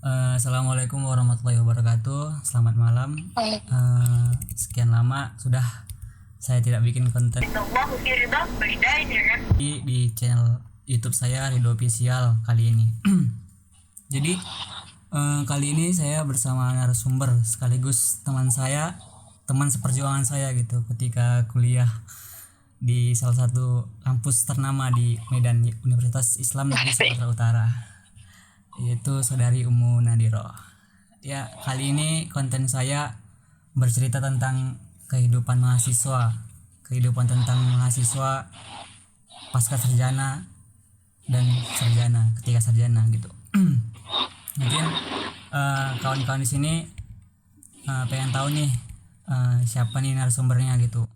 Assalamualaikum warahmatullahi wabarakatuh. Selamat malam. Sekian lama sudah saya tidak bikin konten di channel YouTube saya Rido Official kali ini. Jadi kali ini saya bersama narasumber sekaligus teman saya, teman seperjuangan saya gitu ketika kuliah di salah satu kampus ternama di Medan, Universitas Islam Negeri Sumatera Utara, yaitu Saudari Umu Nadiro. Ya, kali ini konten saya bercerita tentang kehidupan mahasiswa, kehidupan tentang mahasiswa pasca sarjana dan sarjana, ketika sarjana gitu. Mungkin kawan-kawan di sini pengen tahu nih siapa nih narasumbernya gitu.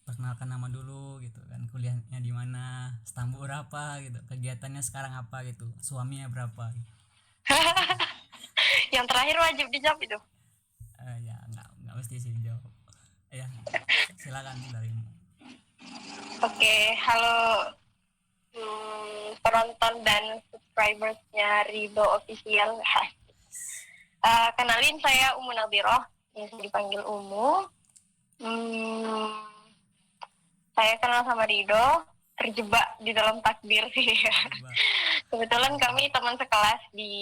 Perkenalkan nama dulu gitu kan, kuliahnya di mana, stambu berapa gitu, kegiatannya sekarang apa gitu, suaminya berapa gitu. Yang terakhir wajib dijawab itu. Ya nggak mesti sih jawab. Ya silakan darimu. Oke, halo penonton dan subscribersnya Rido Official. Kenalin, saya Umu Nadiro, yang dipanggil Umu. Saya kenal sama Rido, terjebak di dalam takdir sih. Kebetulan kami teman sekelas di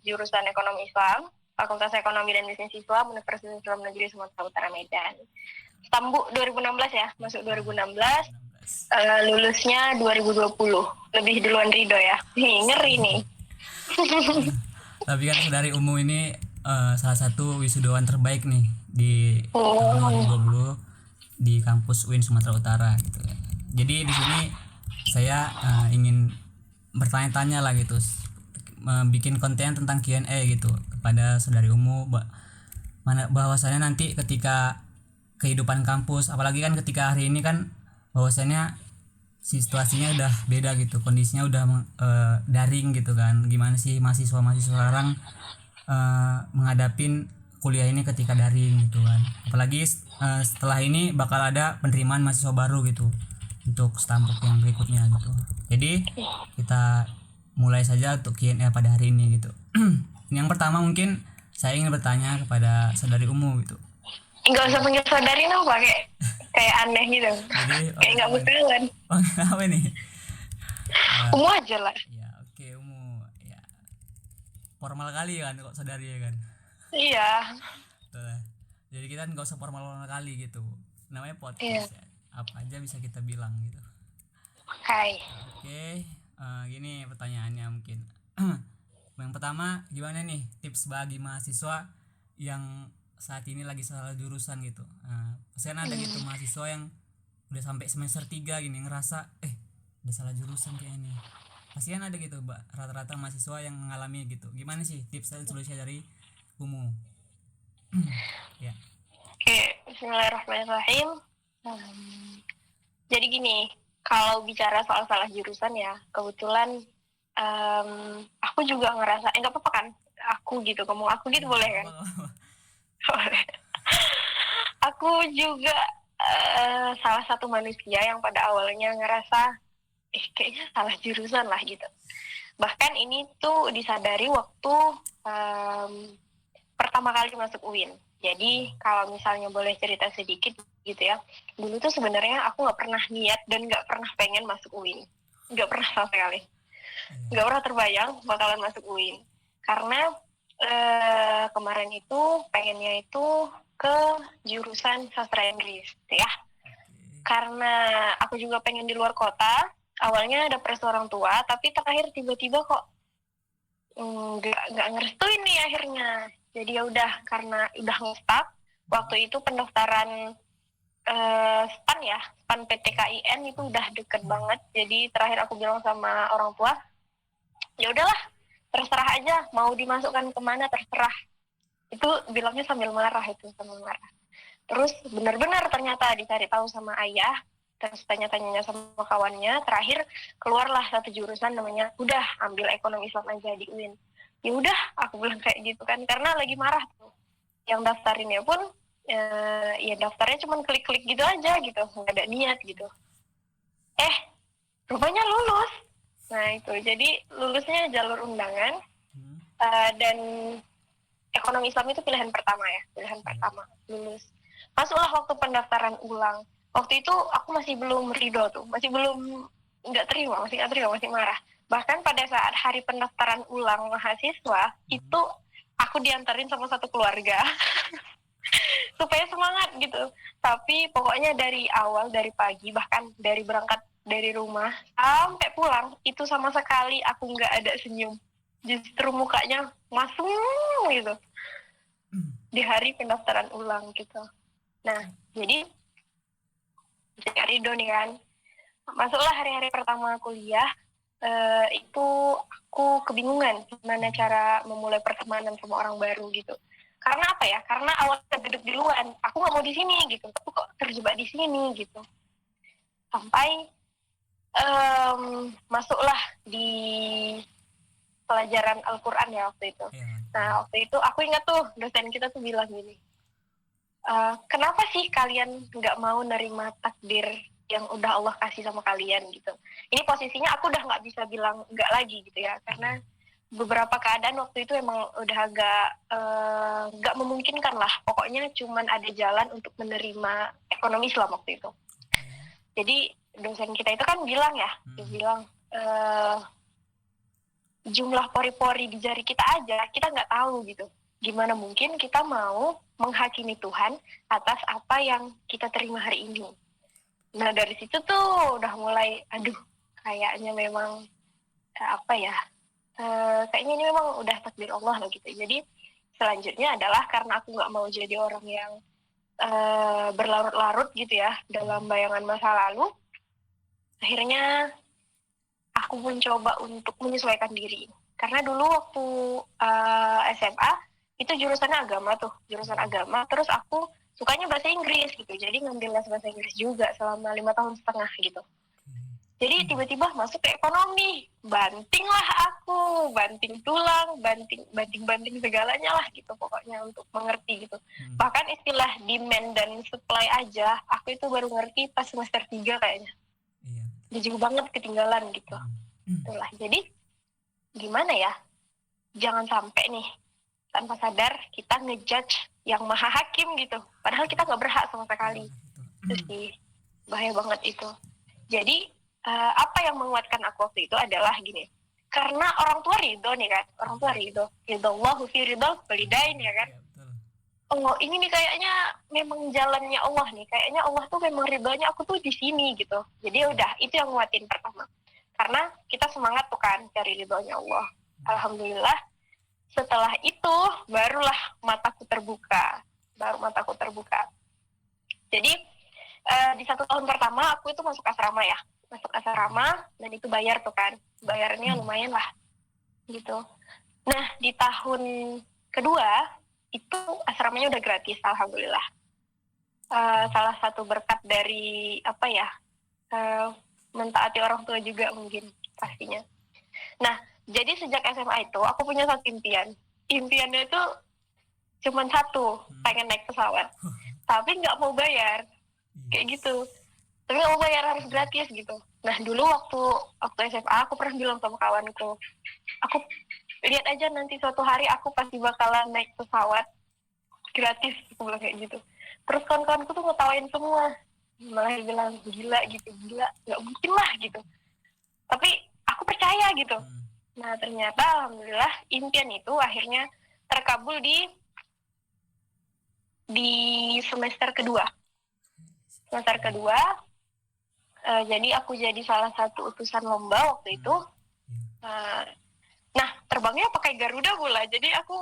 jurusan Ekonomi Islam, Fakultas Ekonomi dan Bisnis Islam, Universitas Islam Negeri Sumatera Utara Medan. Stambu 2016 ya, masuk 2016, lulusnya 2020, lebih duluan Rido ya. Ngeri nih. Tapi kan Saudari Umu ini salah satu wisudawan terbaik nih di tahun 2020 di kampus UIN Sumatera Utara gitu ya. Jadi di sini saya ingin bertanya-tanya lah gitu, bikin konten tentang Q&A gitu kepada Saudari Umu, bahwasanya nanti ketika kehidupan kampus, apalagi kan ketika hari ini kan bahwasanya situasinya udah beda gitu, kondisinya udah daring gitu kan. Gimana sih mahasiswa sekarang menghadapin kuliah ini ketika daring gitu kan, apalagi setelah ini bakal ada penerimaan mahasiswa baru gitu untuk stampuk yang berikutnya gitu. Jadi kita mulai saja untuk Q&A pada hari ini gitu. Yang pertama mungkin saya ingin bertanya kepada Saudari Umu gitu. Nggak usah panggil saudari dong, kayak aneh gitu. Jadi, kayak nggak bakalan. Oh, kenapa nih? Umu aja lah. Ya oke, Umu. Ya formal kali kan kok saudari ya kan. Iya. Betul. Jadi kita nggak usah formal kali gitu. Namanya podcast ya. Apa aja bisa kita bilang gitu. Hai. Oke, gini pertanyaannya mungkin. Yang pertama, gimana nih tips bagi mahasiswa yang saat ini lagi salah jurusan gitu. Pasti kan ada gitu mahasiswa yang udah sampai semester 3 gini ngerasa udah salah jurusan kayaknya nih. Pasti kan ada gitu, rata-rata mahasiswa yang mengalami gitu. Gimana sih tips dan solusi dari Umu? Ya. Oke, bismillahirrahmanirrahim. Jadi gini, kalau bicara soal salah jurusan ya, kebetulan aku juga ngerasa, nggak apa-apa kan? Aku gitu, ngomong aku gitu boleh kan? Boleh. Aku juga salah satu manusia yang pada awalnya ngerasa, kayaknya salah jurusan lah gitu. Bahkan ini tuh disadari waktu pertama kali masuk UIN. Jadi kalau misalnya boleh cerita sedikit gitu ya, dulu tuh sebenarnya aku nggak pernah niat dan nggak pernah pengen masuk UIN, nggak pernah sama sekali, nggak pernah terbayang bakalan masuk UIN. Karena kemarin itu pengennya itu ke jurusan sastra Inggris ya. Karena aku juga pengen di luar kota. Awalnya ada presto orang tua, tapi terakhir tiba-tiba kok nggak ngerestuin nih akhirnya. Jadi ya udah, karena udah nge-stuck waktu itu pendaftaran SPAN PTKIN itu udah deket banget. Jadi terakhir aku bilang sama orang tua, ya udahlah terserah aja, mau dimasukkan kemana terserah. Itu bilangnya sambil marah. Terus benar-benar ternyata dicari tahu sama ayah, terus tanya-tanyanya sama kawannya, terakhir keluarlah satu jurusan namanya, udah ambil ekonomi Islam aja di UIN. Ya udah, aku bilang kayak gitu kan, karena lagi marah tuh. Yang daftarinnya pun ya daftarnya cuma klik-klik gitu aja gitu, nggak ada niat gitu. Rupanya lulus. Nah itu, jadi lulusnya jalur undangan, Dan ekonomi Islam itu pilihan pertama ya, pilihan pertama lulus. Masuklah waktu pendaftaran ulang. Waktu itu aku masih belum ridho tuh, masih belum nggak terima, masih marah. Bahkan pada saat hari pendaftaran ulang mahasiswa itu aku diantarin sama satu keluarga supaya semangat gitu. Tapi pokoknya dari awal, dari pagi, bahkan dari berangkat dari rumah sampai pulang itu sama sekali aku nggak ada senyum. Justru mukanya masung gitu di hari pendaftaran ulang gitu. Nah, jadi ridho nih kan. Masuklah hari-hari pertama kuliah, itu aku kebingungan gimana cara memulai pertemanan sama orang baru gitu. Karena apa ya? Karena awalnya duduk di luar, aku nggak mau di sini gitu. Aku kok terjebak di sini gitu. Sampai masuklah di pelajaran Al-Quran ya waktu itu. Nah, waktu itu aku ingat tuh dosen kita tuh bilang gini, kenapa sih kalian nggak mau nerima takdir yang udah Allah kasih sama kalian gitu. Ini posisinya aku udah nggak bisa bilang nggak lagi gitu ya, karena beberapa keadaan waktu itu emang udah agak nggak memungkinkan lah. Pokoknya cuman ada jalan untuk menerima ekonomi Islam waktu itu. Jadi dosen kita itu kan bilang ya, dia bilang jumlah pori-pori di jari kita aja kita nggak tahu gitu. Gimana mungkin kita mau menghakimi Tuhan atas apa yang kita terima hari ini. Nah dari situ tuh udah mulai, aduh kayaknya memang kayaknya ini memang udah takdir Allah lah gitu. Jadi selanjutnya adalah karena aku nggak mau jadi orang yang berlarut-larut gitu ya dalam bayangan masa lalu, akhirnya aku mencoba untuk menyesuaikan diri. Karena dulu waktu SMA itu jurusannya jurusan agama. Terus aku sukanya bahasa Inggris gitu, jadi ngambil les bahasa Inggris juga selama 5 tahun setengah gitu. Jadi tiba-tiba masuk ke ekonomi, banting tulang, banting segalanya lah gitu pokoknya untuk mengerti gitu. Bahkan istilah demand dan supply aja, aku itu baru ngerti pas semester 3 kayaknya. Jauh banget ketinggalan gitu. Itulah, jadi gimana ya, jangan sampai nih tanpa sadar kita ngejudge yang maha hakim gitu, padahal kita nggak berhak sama sekali. Itu sih bahaya banget itu. Jadi apa yang menguatkan aku waktu itu adalah gini, karena orang tua ridho nih kan, ridho Allahu fi ridho walidain ya kan. Oh ini nih kayaknya memang jalannya Allah nih, kayaknya Allah tuh memang ridhonya aku tuh di sini gitu. Jadi udah itu yang nguatin pertama, karena kita semangat tuh kan cari ridhonya Allah. Alhamdulillah setelah itu barulah mataku terbuka. Jadi di 1 tahun pertama aku itu masuk asrama dan itu bayar tuh kan, bayarnya lumayan lah gitu. Nah di tahun kedua itu asramanya udah gratis, alhamdulillah. Salah satu berkat dari mentaati orang tua juga mungkin pastinya. Nah jadi sejak SMA itu aku punya satu impiannya itu cuma satu, pengen naik pesawat tapi nggak mau bayar kayak gitu, tapi nggak mau bayar, harus gratis gitu. Nah dulu waktu SMA aku pernah bilang sama kawanku, aku lihat aja nanti suatu hari aku pasti bakalan naik pesawat gratis, aku bilang kayak gitu. Terus kawan-kawanku tuh ngetawain semua, malah bilang gila nggak mungkin lah gitu, tapi aku percaya gitu. Nah ternyata alhamdulillah impian itu akhirnya terkabul di semester kedua. Jadi aku jadi salah satu utusan lomba waktu itu. Nah terbangnya pakai Garuda pula, jadi aku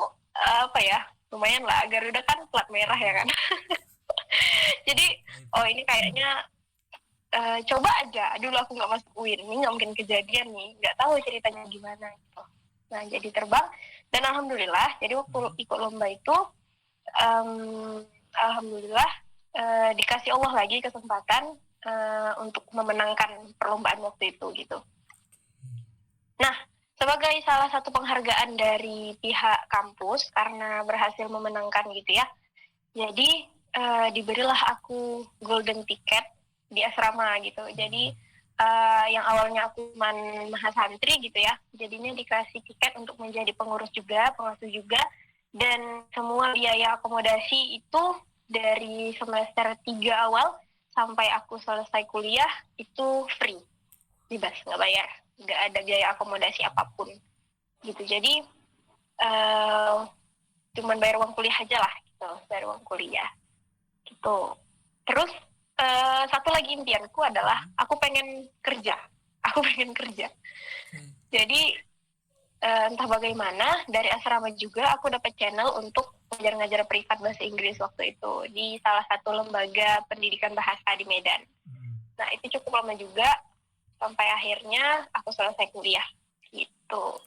lumayan lah, Garuda kan plat merah ya kan. Jadi ini kayaknya coba aja, dulu aku nggak masuk UIN, ini nggak mungkin kejadian nih, nggak tahu ceritanya gimana gitu. Nah jadi terbang dan alhamdulillah, jadi waktu ikut lomba itu alhamdulillah dikasih Allah lagi kesempatan untuk memenangkan perlombaan waktu itu gitu. Nah sebagai salah satu penghargaan dari pihak kampus karena berhasil memenangkan gitu ya, jadi diberilah aku golden ticket di asrama gitu. Jadi yang awalnya aku cuman mahasantri gitu ya, jadinya dikasih tiket untuk menjadi pengurus juga, pengasuh juga, dan semua biaya akomodasi itu dari semester 3 awal sampai aku selesai kuliah itu free, bebas, nggak bayar, nggak ada biaya akomodasi apapun gitu. Jadi cuman bayar uang kuliah aja lah gitu, bayar uang kuliah gitu. Terus satu lagi impianku adalah aku pengen kerja. Aku pengen kerja. Jadi entah bagaimana dari asrama juga aku dapat channel untuk ngajar-ngajar privat bahasa Inggris waktu itu di salah satu lembaga pendidikan bahasa di Medan. Nah itu cukup lama juga sampai akhirnya aku selesai kuliah gitu.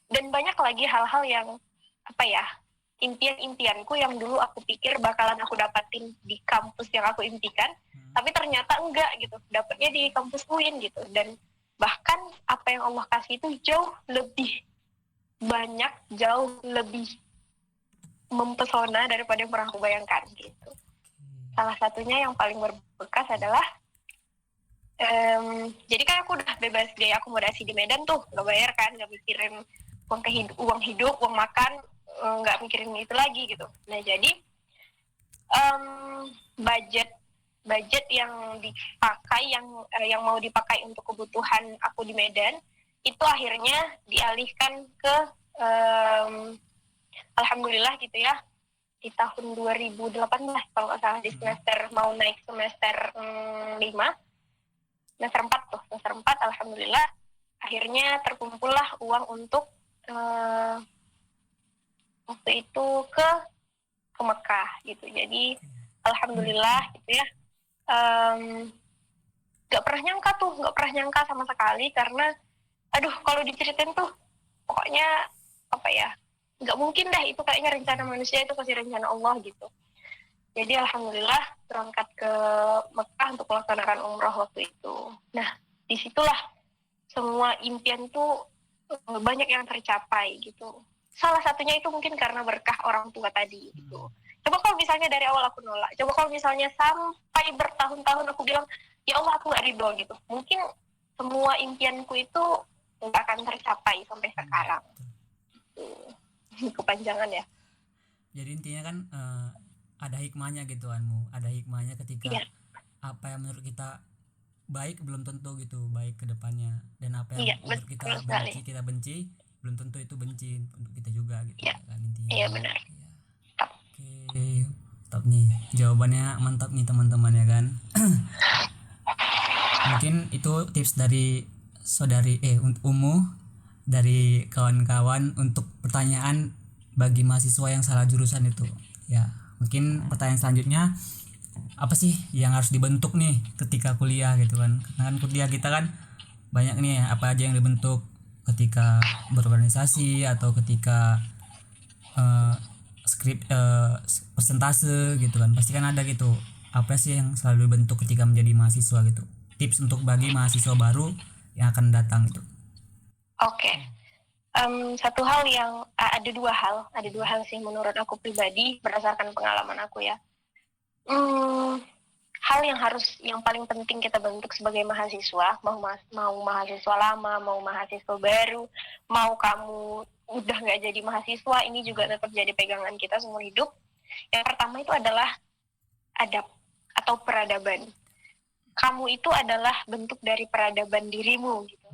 Dan banyak lagi hal-hal yang apa ya, impian-impianku yang dulu aku pikir bakalan aku dapatin di kampus yang aku impikan, tapi ternyata enggak gitu, dapatnya di kampus UIN gitu. Dan bahkan apa yang Allah kasih itu jauh lebih banyak, jauh lebih mempesona daripada yang pernah aku bayangkan gitu. Salah satunya yang paling berbekas adalah jadi kan aku udah bebas biaya akomodasi di Medan tuh, nggak bayar kan, nggak mikirin uang hidup, uang makan, nggak mikirin itu lagi gitu. Nah jadi budget yang dipakai, yang mau dipakai untuk kebutuhan aku di Medan itu akhirnya dialihkan ke alhamdulillah gitu ya, di tahun 2018 kalau nggak salah, di semester mau naik semester 5, semester 4 tuh, semester 4 alhamdulillah akhirnya terkumpullah uang untuk waktu itu ke Mekah gitu. Jadi alhamdulillah gitu ya, nggak pernah nyangka sama sekali, karena aduh kalau diceritain tuh pokoknya apa ya, nggak mungkin dah itu kayaknya rencana manusia, itu pasti rencana Allah gitu. Jadi alhamdulillah berangkat ke Mekah untuk melaksanakan umroh waktu itu. Nah disitulah semua impian tuh banyak yang tercapai gitu. Salah satunya itu mungkin karena berkah orang tua tadi gitu. Coba kalau misalnya dari awal aku nolak, coba kalau misalnya sampai bertahun-tahun aku bilang ya Allah aku nggak ridho gitu, mungkin semua impianku itu nggak akan tercapai sampai sekarang. Kepanjangan ya. Jadi intinya kan ada hikmahnya gitu Anmu, ada hikmahnya ketika apa yang menurut kita baik belum tentu gitu baik ke depannya, dan apa yang menurut kita benci belum tentu itu benci untuk kita juga gitu kan intinya. Iya benar. Oke, mantap nih jawabannya, mantap nih teman-teman ya kan. Mungkin itu tips dari saudari Umu, dari kawan-kawan untuk pertanyaan bagi mahasiswa yang salah jurusan itu ya. Mungkin pertanyaan selanjutnya, apa sih yang harus dibentuk nih ketika kuliah gitu kan, karena kan kuliah kita kan banyak nih apa aja yang dibentuk ketika berorganisasi atau ketika persentase gitu kan, pasti kan ada gitu. Apa sih yang selalu dibentuk ketika menjadi mahasiswa gitu, tips untuk bagi mahasiswa baru yang akan datang itu. Oke. Satu hal yang ada dua hal sih menurut aku pribadi berdasarkan pengalaman aku ya. Hal yang paling penting kita bentuk sebagai mahasiswa, mau mahasiswa lama, mau mahasiswa baru, mau kamu udah nggak jadi mahasiswa, ini juga tetap jadi pegangan kita seumur hidup. Yang pertama itu adalah adab atau peradaban. Kamu itu adalah bentuk dari peradaban dirimu gitu.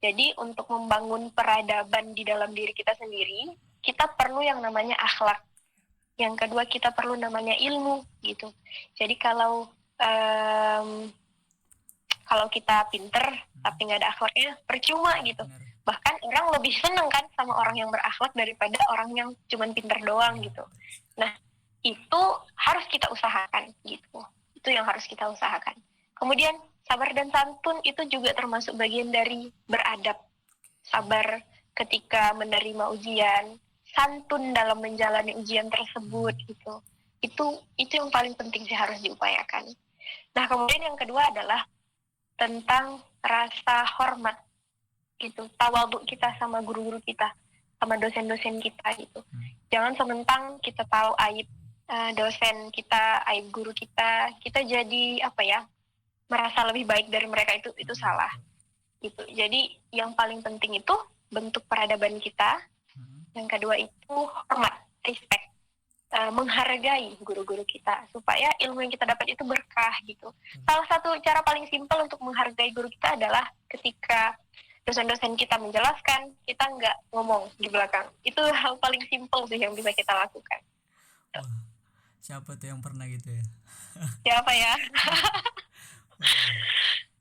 Jadi untuk membangun peradaban di dalam diri kita sendiri, kita perlu yang namanya akhlak. Yang kedua kita perlu namanya ilmu gitu. Jadi kalau kita pinter tapi nggak ada akhlaknya, percuma gitu. Bahkan orang lebih seneng kan sama orang yang berakhlak daripada orang yang cuman pinter doang gitu. Nah itu harus kita usahakan gitu. Itu yang harus kita usahakan. Kemudian sabar dan santun itu juga termasuk bagian dari beradab. Sabar ketika menerima ujian, santun dalam menjalani ujian tersebut gitu. Itu yang paling penting sih harus diupayakan. Nah kemudian yang kedua adalah tentang rasa hormat gitu, tawadhu kita sama guru-guru kita, sama dosen-dosen kita gitu. Jangan sementang kita tahu aib dosen kita, aib guru kita jadi apa ya, merasa lebih baik dari mereka itu salah gitu. Jadi yang paling penting itu bentuk peradaban kita. Yang kedua itu hormat, respect, menghargai guru-guru kita supaya ilmu yang kita dapat itu berkah gitu. Salah satu cara paling simpel untuk menghargai guru kita adalah ketika dosen-dosen kita menjelaskan, kita nggak ngomong di belakang. Itu hal paling simpel sih yang bisa kita lakukan. Wah, siapa tuh yang pernah gitu ya? Siapa ya?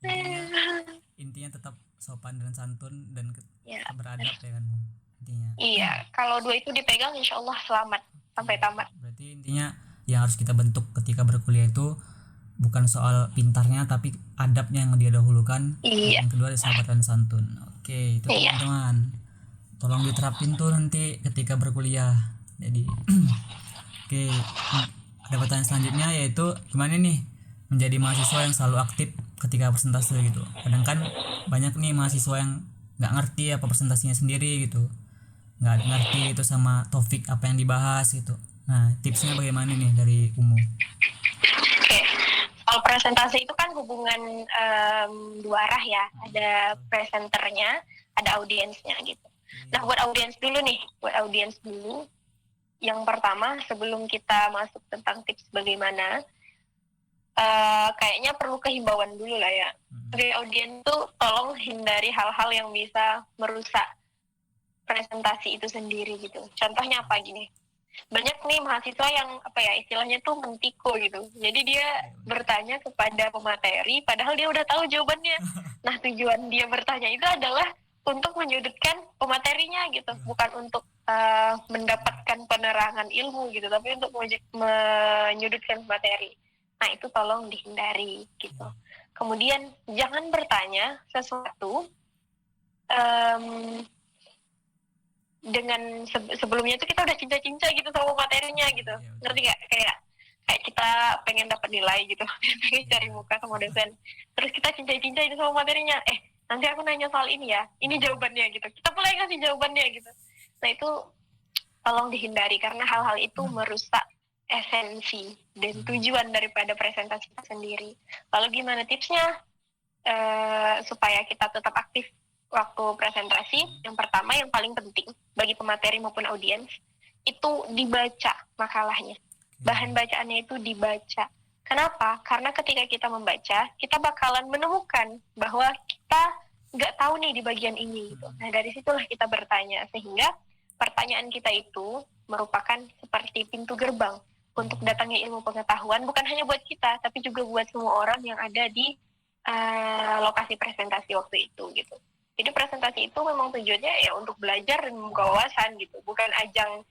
intinya intinya tetap sopan dan santun dan Ya. beradab ya kan, intinya. Iya, kalau dua itu dipegang insya Allah selamat sampai tamat. Berarti intinya yang harus kita bentuk ketika berkuliah itu bukan soal pintarnya tapi adabnya yang dia dahulukan. Iya. Yang kedua ada sahabat dan santun. Oke, itu Iya. teman-teman. Tolong diterapin tuh nanti ketika berkuliah. Jadi oke, ada pertanyaan selanjutnya yaitu gimana nih menjadi mahasiswa yang selalu aktif ketika presentasi gitu. Kadang kan banyak nih mahasiswa yang nggak ngerti apa presentasinya sendiri gitu, nggak ngerti itu sama topik apa yang dibahas gitu. Nah, tipsnya bagaimana nih dari Umu? Oke, soal presentasi itu kan hubungan dua arah ya. Ada presenternya, ada audiensnya gitu. Nah, buat audiens dulu, yang pertama sebelum kita masuk tentang tips bagaimana, kayaknya perlu kehimbauan dulu lah ya. Sebagai audiens tuh tolong hindari hal-hal yang bisa merusak presentasi itu sendiri gitu. Contohnya apa gini? Banyak nih mahasiswa yang istilahnya tuh mentiko gitu. Jadi dia bertanya kepada pemateri padahal dia udah tahu jawabannya. Nah, tujuan dia bertanya itu adalah untuk menyudutkan pematerinya gitu, bukan untuk mendapatkan penerangan ilmu gitu, tapi untuk menyudutkan materi. Nah, itu tolong dihindari gitu. Kemudian jangan bertanya sesuatu dengan sebelumnya itu kita udah cinta-cinta gitu sama materinya gitu. Ngerti gak? Kayak kita pengen dapat nilai gitu, pengen cari muka sama dosen. Terus kita cinta-cinta itu sama materinya. Nanti aku nanya soal ini ya, ini jawabannya gitu. Kita mulai ngasih jawabannya gitu. Nah, itu tolong dihindari karena hal-hal itu merusak esensi dan tujuan daripada presentasi kita sendiri. Lalu gimana tipsnya supaya kita tetap aktif waktu presentasi? Yang pertama, yang paling penting bagi pemateri maupun audiens itu dibaca makalahnya. Bahan bacaannya itu dibaca. Kenapa? Karena ketika kita membaca, kita bakalan menemukan bahwa kita nggak tahu nih di bagian ini gitu. Nah, dari situlah kita bertanya, sehingga pertanyaan kita itu merupakan seperti pintu gerbang untuk datangnya ilmu pengetahuan, bukan hanya buat kita, tapi juga buat semua orang yang ada di lokasi presentasi waktu itu gitu. Jadi presentasi itu memang tujuannya ya untuk belajar dan membuka wawasan gitu, bukan ajang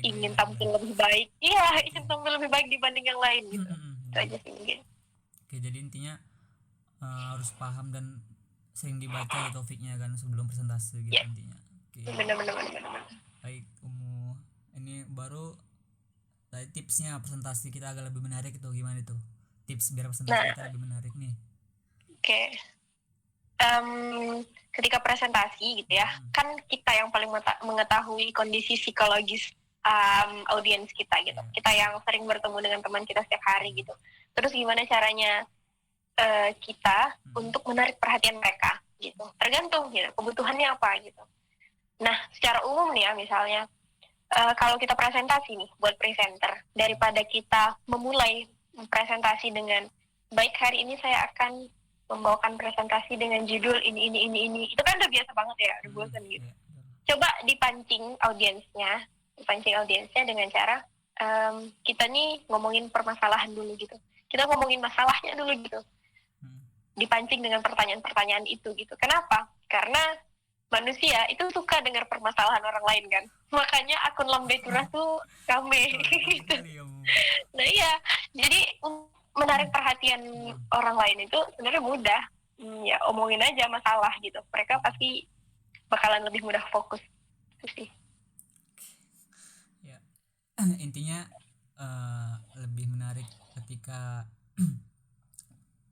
ingin tampil lebih baik. Iya, ingin tampil lebih baik dibanding yang lain gitu. Itu aja sih mungkin. Oke, jadi intinya harus paham dan sering dibaca topiknya kan sebelum presentasi gitu intinya. Oke. Benar. Baik, Umu. Ini baru tadi tipsnya presentasi kita agak lebih menarik itu gimana itu? Tips biar presentasi kita lebih menarik nih. Oke. Ketika presentasi gitu ya, kan kita yang paling mengetahui kondisi psikologis audiens kita gitu. Kita yang sering bertemu dengan teman kita setiap hari gitu. Terus gimana caranya kita untuk menarik perhatian mereka gitu. Tergantung gitu, kebutuhannya apa gitu. Nah, secara umum nih ya, misalnya kalau kita presentasi nih buat presenter, daripada kita memulai presentasi dengan baik, hari ini saya akan membawakan presentasi dengan judul ini, itu kan udah biasa banget ya, udah bosan gitu. Coba dipancing audiensnya dengan cara kita nih ngomongin permasalahan dulu gitu. Kita ngomongin masalahnya dulu gitu. Dipancing dengan pertanyaan-pertanyaan itu gitu. Kenapa? Karena manusia itu suka dengar permasalahan orang lain kan. Makanya akun Lambe Turah tuh rame gitu. Nah iya, jadi menarik perhatian orang lain itu sebenarnya mudah. Ya omongin aja masalah gitu. Mereka pasti bakalan lebih mudah fokus. Itu sih. Ya, intinya lebih menarik ketika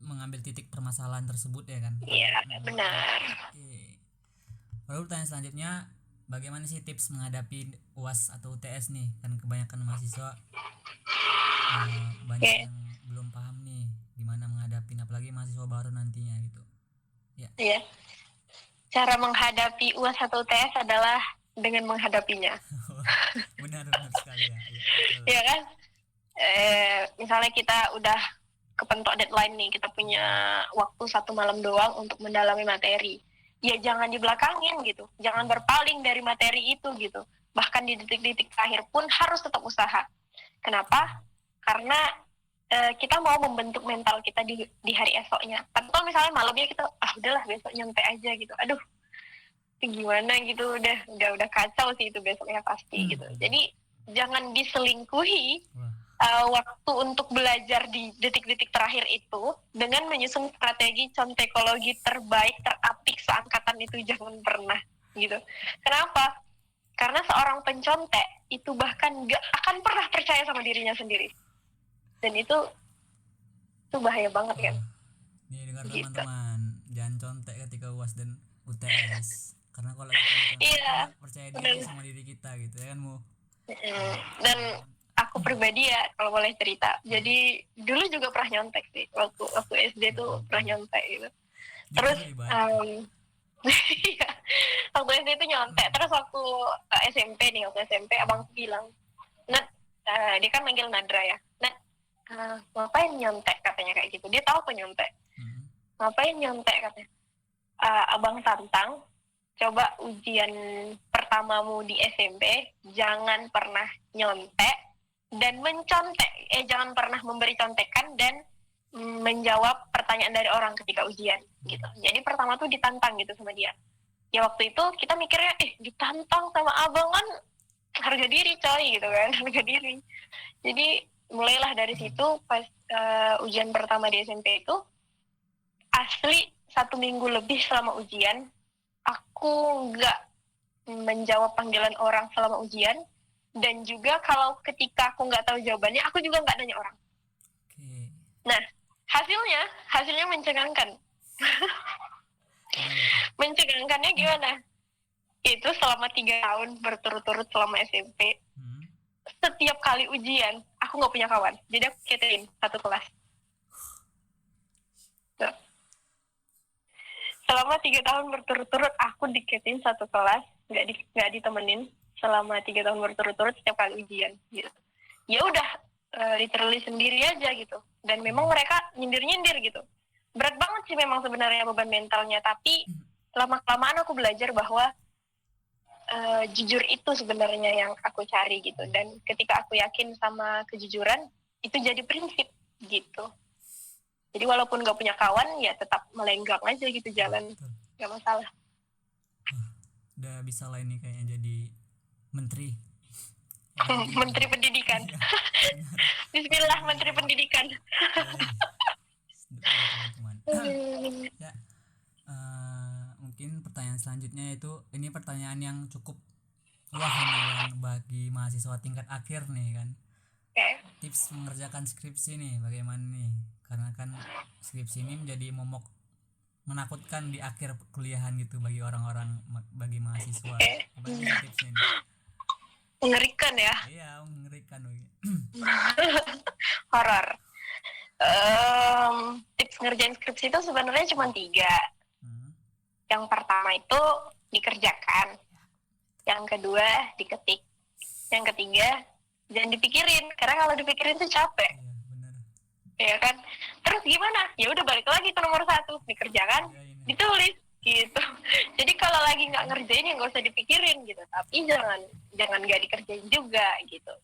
mengambil titik permasalahan tersebut ya kan. Iya, benar. Oke. Lalu pertanyaan selanjutnya, bagaimana sih tips menghadapi UAS atau UTS nih? Kan kebanyakan mahasiswa banyak yang belum paham nih Iya. Cara menghadapi UAS atau UTS adalah dengan menghadapinya. Benar benar sekali ya. Iya, betul. Iya kan? Misalnya kita udah kepentok deadline nih, kita punya waktu 1 malam doang untuk mendalami materi. Ya jangan dibelakangin gitu, jangan berpaling dari materi itu gitu. Bahkan di detik-detik terakhir pun harus tetap usaha. Kenapa? Karena kita mau membentuk mental kita di hari esoknya. Tapi kalau misalnya malamnya kita, udahlah besok nyampe aja gitu. Aduh, itu gimana gitu, udah kacau sih itu besoknya pasti gitu. Jadi jangan diselingkuhi Wah, waktu untuk belajar di detik-detik terakhir itu dengan menyusun strategi contekologi terbaik terapik seangkatan itu, jangan pernah gitu. Kenapa? Karena seorang pencontek itu bahkan gak akan pernah percaya sama dirinya sendiri, dan itu bahaya banget kan nih dengar gitu. teman-teman, jangan contek ketika UAS dan UTS. Karena kalau kita mencontek, kita Iya, nggak percaya diri benar. sama diri kita gitu ya kan, Mu. Dan aku pribadi ya kalau boleh cerita, jadi dulu juga pernah nyontek sih, waktu SD tuh pernah nyontek gitu. Jujur Terus hebat. iya, waktu SD itu nyontek. Terus waktu waktu SMP abang bilang, Nat, dia kan manggil Nadra ya, Nat, ngapain nyontek, katanya kayak gitu. Dia tahu apa nyontek. Ngapain nyontek, katanya. Abang tantang, coba ujian pertamamu di SMP jangan pernah nyontek dan mencontek, jangan pernah memberi contekan dan menjawab pertanyaan dari orang ketika ujian gitu. Jadi pertama tuh ditantang gitu sama dia. Ya waktu itu kita mikirnya, ditantang sama abang kan harga diri coy gitu kan, harga diri. Jadi mulailah dari situ. Pas ujian pertama di SMP itu, asli 1 minggu lebih selama ujian aku nggak menjawab panggilan orang selama ujian, dan juga kalau ketika aku nggak tahu jawabannya aku juga nggak nanya orang. Oke. Nah, hasilnya mencengangkan. Mencengangkannya gimana? Itu selama 3 tahun berturut-turut selama SMP, setiap kali ujian aku nggak punya kawan, jadi aku ketein satu kelas. Tuh. Selama 3 tahun berturut-turut aku diketin satu kelas, nggak ditemenin selama 3 tahun berturut-turut setiap kali ujian gitu. Ya udah, literally sendiri aja gitu. Dan memang mereka nyindir gitu. Berat banget sih memang sebenarnya beban mentalnya, tapi lama-kelamaan aku belajar bahwa jujur itu sebenarnya yang aku cari gitu. Dan ketika aku yakin sama kejujuran, itu jadi prinsip gitu. Jadi walaupun gak punya kawan, ya tetap melenggang aja gitu jalan. Gak masalah. Udah bisa lah ini kayaknya jadi menteri. Menteri Pendidikan. Bismillah, Menteri Pendidikan. Teman-teman. Ya, mungkin pertanyaan selanjutnya itu, ini pertanyaan yang cukup wah ini kan bagi mahasiswa tingkat akhir nih kan. Tips mengerjakan skripsi nih bagaimana nih, karena kan skripsi ini menjadi momok menakutkan di akhir kuliahan gitu bagi orang-orang, bagi mahasiswa. Bagaimana tipsnya nih? Mengerikan ya. Iya, mengerikan. Horor. Tips ngerjain skripsi itu sebenarnya cuma 3. Yang pertama itu dikerjakan, yang kedua diketik, yang ketiga jangan dipikirin, karena kalau dipikirin tuh capek. Ya kan? Terus gimana? Ya udah balik lagi ke nomor 1, dikerjakan, ditulis gitu. Jadi kalau lagi nggak ngerjain ya nggak usah dipikirin gitu, tapi jangan nggak dikerjain juga gitu.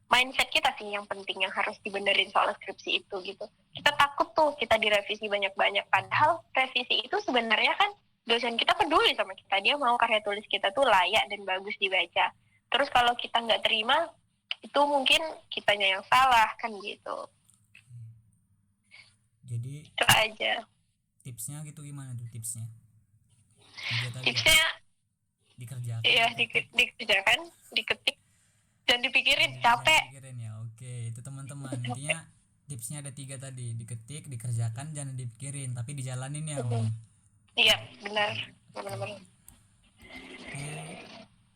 Mindset kita sih yang penting, yang harus dibenerin soal skripsi itu gitu. Kita takut tuh kita direvisi banyak-banyak, padahal revisi itu sebenarnya kan dosen kita peduli sama kita, dia mau karya tulis kita tuh layak dan bagus dibaca. Terus kalau kita nggak terima, itu mungkin kitanya yang salah kan gitu. Jadi itu aja tipsnya gitu, gimana tuh tipsnya? Tipsnya dikerjakan, dikerjakan, diketik, dan dipikirin, capek. Dipikirin ya. Oke, itu teman-teman. Intinya tipsnya ada 3 tadi, diketik, dikerjakan, jangan dipikirin, tapi dijalanin ya. Iya, benar.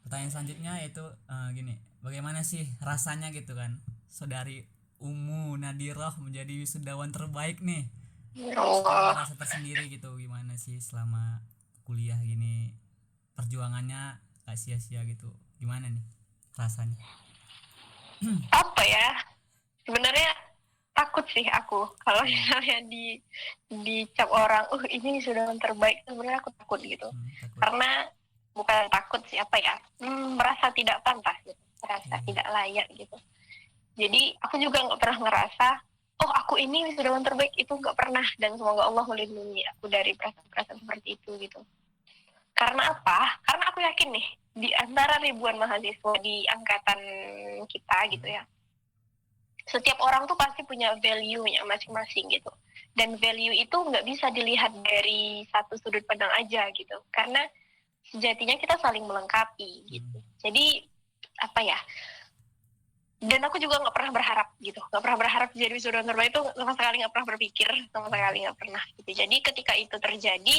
Pertanyaan selanjutnya yaitu gini, bagaimana sih rasanya gitu kan, saudari Umu Nadiroh menjadi wisudawan terbaik nih Terus ada Oh, rasa tersendiri gitu gimana sih selama kuliah gini, perjuangannya gak sia-sia gitu, gimana nih rasanya? apa ya? Sebenarnya takut sih aku kalau Hmm, misalnya dicap orang, ini sudah yang terbaik. Sebenarnya aku takut gitu. takut. Karena bukan takut sih, apa ya? Merasa tidak pantas gitu, merasa Iya. tidak layak gitu. Jadi aku juga nggak pernah ngerasa, oh aku ini wisudawan terbaik, itu nggak pernah. Dan semoga Allah melindungi aku dari perasaan-perasaan seperti itu gitu. Karena apa? Karena aku yakin nih, di antara ribuan mahasiswa di angkatan kita gitu Hmm, ya, setiap orang tuh pasti punya value-nya masing-masing gitu. Dan value itu nggak bisa dilihat dari satu sudut pandang aja gitu. Karena sejatinya kita saling melengkapi gitu. hmm, Jadi apa ya? Dan aku juga nggak pernah berharap gitu, nggak pernah berharap jadi wisudawan terbaik, itu sama sekali nggak pernah berpikir, sama sekali nggak pernah gitu. Jadi ketika itu terjadi,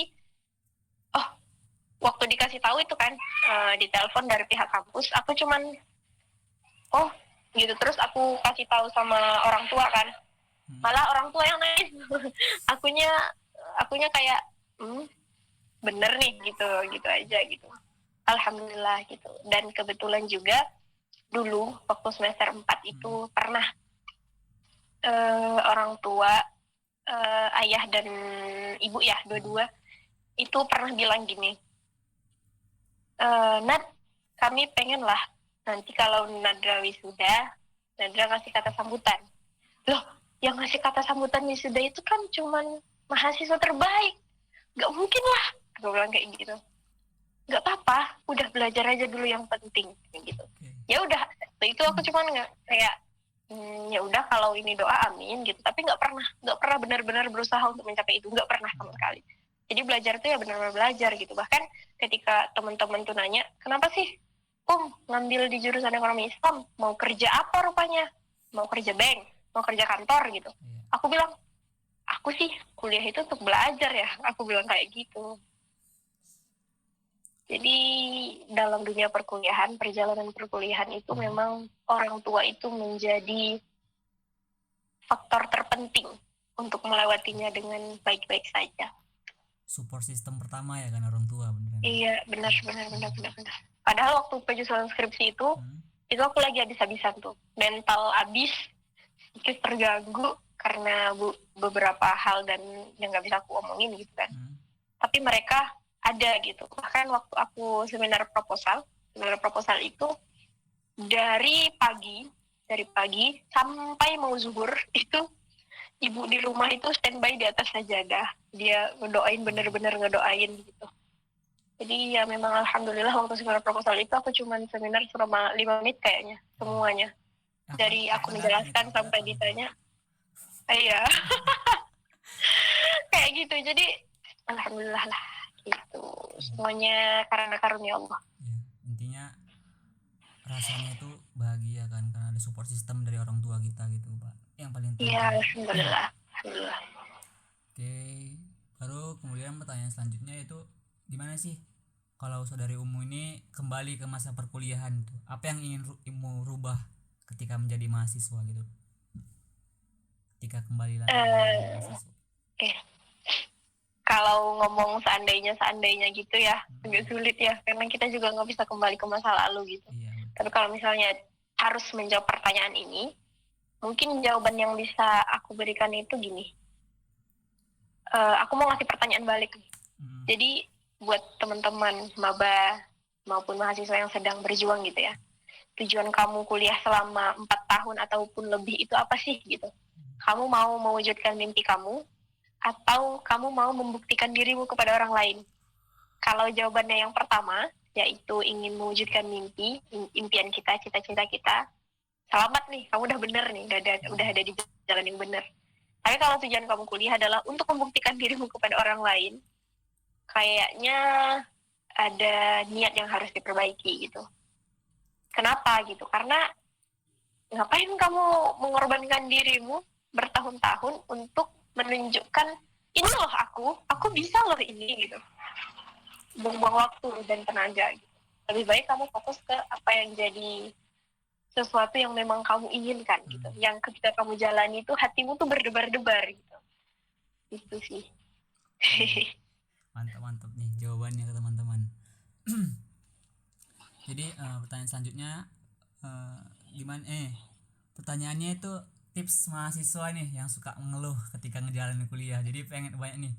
oh, waktu dikasih tahu itu kan, di telepon dari pihak kampus, aku cuman, oh gitu. Terus aku kasih tahu sama orang tua kan, hmm. malah orang tua yang nangis. akunya akunya kayak, bener nih gitu, gitu aja gitu. Alhamdulillah gitu. Dan kebetulan juga dulu waktu semester 4 Hmm, itu pernah, orang tua, ayah dan ibu ya, hmm, dua-dua itu pernah bilang gini, Nat, kami pengen lah nanti kalau Nadra wisuda, Nadra ngasih kata sambutan. Loh, yang ngasih kata sambutan wisuda itu kan cuman mahasiswa terbaik, gak mungkin lah. Aku bilang kayak gitu. Gak apa-apa, udah belajar aja dulu yang penting gitu. oke. Ya udah, itu aku cuman nggak kayak, ya udah kalau ini doa amin gitu. Tapi nggak pernah benar-benar berusaha untuk mencapai itu, nggak pernah sama sekali. Jadi belajar tuh ya benar-benar belajar gitu. Bahkan ketika teman-teman tuh nanya, kenapa sih ngambil di jurusan ekonomi Islam, mau kerja apa rupanya, mau kerja bank, mau kerja kantor gitu. Iya. Aku bilang, aku sih kuliah itu untuk belajar ya, aku bilang kayak gitu. Jadi dalam dunia perkuliahan, perjalanan perkuliahan itu Hmm. memang orang tua itu menjadi faktor terpenting untuk melewatinya dengan baik-baik saja. Support system pertama ya kan orang tua beneran. Iya, benar, benar, benar, benar, benar. Padahal waktu penyusunan skripsi Hmm, itu aku lagi habis-habisan tuh. Mental habis, sedikit terganggu karena beberapa hal dan yang nggak bisa aku omongin gitu kan. hmm, Tapi mereka ada gitu. Bahkan waktu aku seminar proposal itu dari pagi sampai mau zuhur itu ibu di rumah itu standby di atas sajadah, dia ngedoain, bener-bener ngedoain gitu. Jadi ya memang alhamdulillah waktu seminar proposal itu aku cuman seminar selama 5 menit kayaknya iya. semuanya, dari Aku aku datang itu, menjelaskan aku sampai datang itu. ditanya. Iya. Kayak gitu. Jadi alhamdulillah lah gitu, Hmm, semuanya karena karunia Allah. iya. Intinya rasanya itu bahagia kan karena ada support system dari orang tua kita gitu pak, yang paling Iya, penting. alhamdulillah, alhamdulillah. Oke, baru kemudian pertanyaan selanjutnya itu gimana sih kalau saudari Umu ini kembali ke masa perkuliahan tuh, apa yang ingin Umu rubah ketika menjadi mahasiswa gitu, ketika kembali lagi menjadi eh mahasiswa. eh Kalau ngomong seandainya gitu ya, agak Hmm, sulit ya, karena kita juga nggak bisa kembali ke masa lalu gitu. iya betul. Tapi kalau misalnya harus menjawab pertanyaan ini, mungkin jawaban yang bisa aku berikan itu gini. Aku mau ngasih pertanyaan balik nih. Hmm, Jadi buat teman-teman maba maupun mahasiswa yang sedang berjuang gitu ya, tujuan kamu kuliah selama 4 tahun ataupun lebih itu apa sih gitu? Kamu mau mewujudkan mimpi kamu, atau kamu mau membuktikan dirimu kepada orang lain? Kalau jawabannya yang pertama, yaitu ingin mewujudkan mimpi, impian kita, cita-cita kita, selamat nih, kamu udah bener nih, udah ada di jalan yang bener. Tapi kalau tujuan kamu kuliah adalah untuk membuktikan dirimu kepada orang lain, kayaknya ada niat yang harus diperbaiki gitu. Kenapa gitu? Karena ngapain kamu mengorbankan dirimu bertahun-tahun untuk menunjukkan, ini loh aku bisa loh ini gitu. Buang-buang waktu dan tenaga gitu. Lebih baik kamu fokus ke apa yang jadi sesuatu yang memang kamu inginkan gitu. hmm, Yang ketika kamu jalani itu hatimu tuh berdebar-debar gitu. Itu sih. Mantap mantap nih jawabannya ke teman-teman. Jadi pertanyaan selanjutnya, eh, gimana pertanyaannya itu tips mahasiswa nih yang suka mengeluh ketika ngejalanin kuliah. Jadi pengen banyak nih,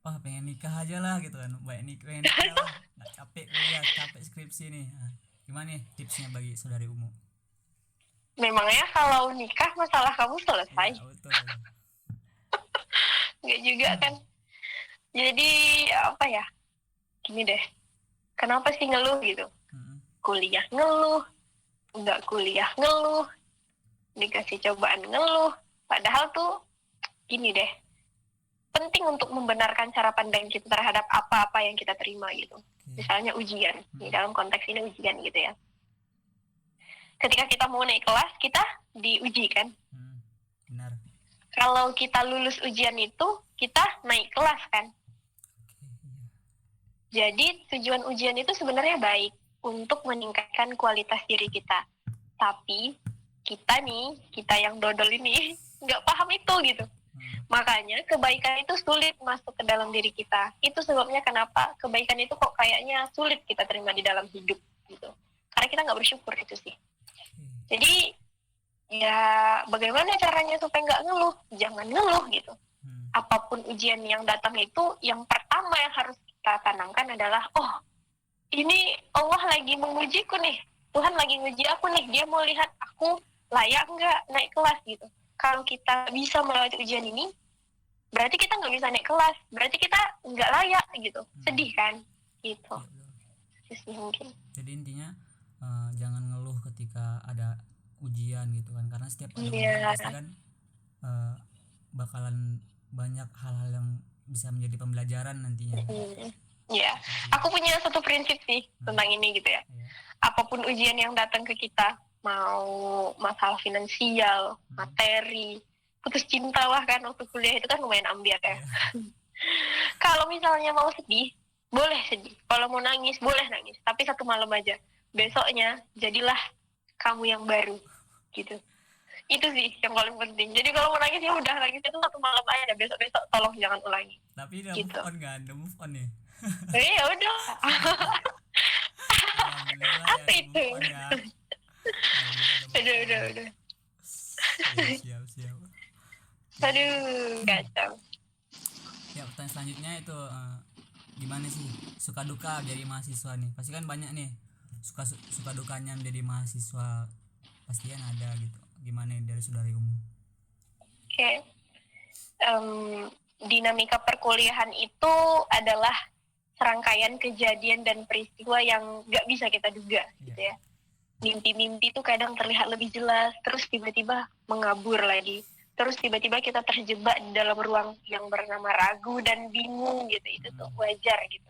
wah pengen nikah aja lah gitu kan, banyak nih pengen nikah lah, nggak capek kuliah, capek skripsi nih. Nah, gimana nih tipsnya bagi saudari Umu? Memangnya kalau nikah masalah kamu selesai? Iya betul. Nggak juga kan. Jadi apa ya, gini deh, kenapa sih ngeluh gitu? Mm-mm. Kuliah ngeluh, nggak kuliah ngeluh, dikasih cobaan ngeluh. Padahal tuh gini deh, penting untuk membenarkan cara pandang kita terhadap apa-apa yang kita terima gitu. Oke. Misalnya ujian, di Mm-mm. dalam konteks ini ujian gitu ya. Ketika kita mau naik kelas, kita diuji kan. Mm, benar. Kalau kita lulus ujian itu, kita naik kelas kan. Oke, iya. Jadi tujuan ujian itu sebenarnya baik untuk meningkatkan kualitas diri kita. Tapi kita yang dodol ini nggak paham itu gitu. Mm, Makanya kebaikan itu sulit masuk ke dalam diri kita. Itu sebabnya kenapa kebaikan itu kok kayaknya sulit kita terima di dalam hidup gitu. Karena kita nggak bersyukur itu sih. oke. Jadi ya bagaimana caranya supaya nggak ngeluh? Jangan ngeluh gitu. Mm, Apapun ujian yang datang itu, yang pertama yang harus kita tanamkan adalah, oh ini Allah lagi mengujiku nih. Tuhan lagi nguji aku nih. Dia mau lihat aku layak nggak naik kelas gitu. Kalau kita bisa melewati ujian ini, berarti kita nggak bisa naik kelas. Berarti kita nggak layak gitu. Sedih kan? Gitu. iya betul. Itu sih mungkin. Jadi intinya jangan ngeluh ketika ada ujian gitu kan, karena setiap ada ujian Iya. pasti kan eh, bakalan banyak hal-hal yang bisa menjadi pembelajaran nantinya. Iya. Itu sih. Aku punya satu prinsip sih tentang ini gitu ya. Ya. Apapun ujian yang datang ke kita, mau masalah finansial, materi, putus cinta lah kan waktu kuliah itu kan lumayan ambiar ya. Iya. Kalau misalnya mau sedih, boleh sedih. Kalau mau nangis, boleh nangis. Tapi satu malam aja. Besoknya, jadilah kamu yang baru. Gitu. Itu sih yang paling penting. Jadi kalau mau nangis, ya udah nangis itu satu malam aja. Besok-besok tolong jangan ulangi. Tapi udah move Gitu. on kan, udah move on nih. Ya udah. Alhamdulillah ya Apa udah itu? move on ya. Alhamdulillah udah move Udah, on. udah. Siap siap siap. Oke. Aduh, kacau. Ya pertanyaan selanjutnya itu gimana sih suka duka jadi mahasiswa nih? Pasti kan banyak nih suka dukanya menjadi mahasiswa, pastikan ada gitu. Gimana nih dari saudari Umu? Oke. Em, dinamika perkuliahan itu adalah serangkaian kejadian dan peristiwa yang nggak bisa kita duga gitu ya. Mimpi-mimpi itu kadang terlihat lebih jelas, terus tiba-tiba mengabur lagi. Terus tiba-tiba kita terjebak di dalam ruang yang bernama ragu dan bingung gitu. Itu tuh wajar gitu.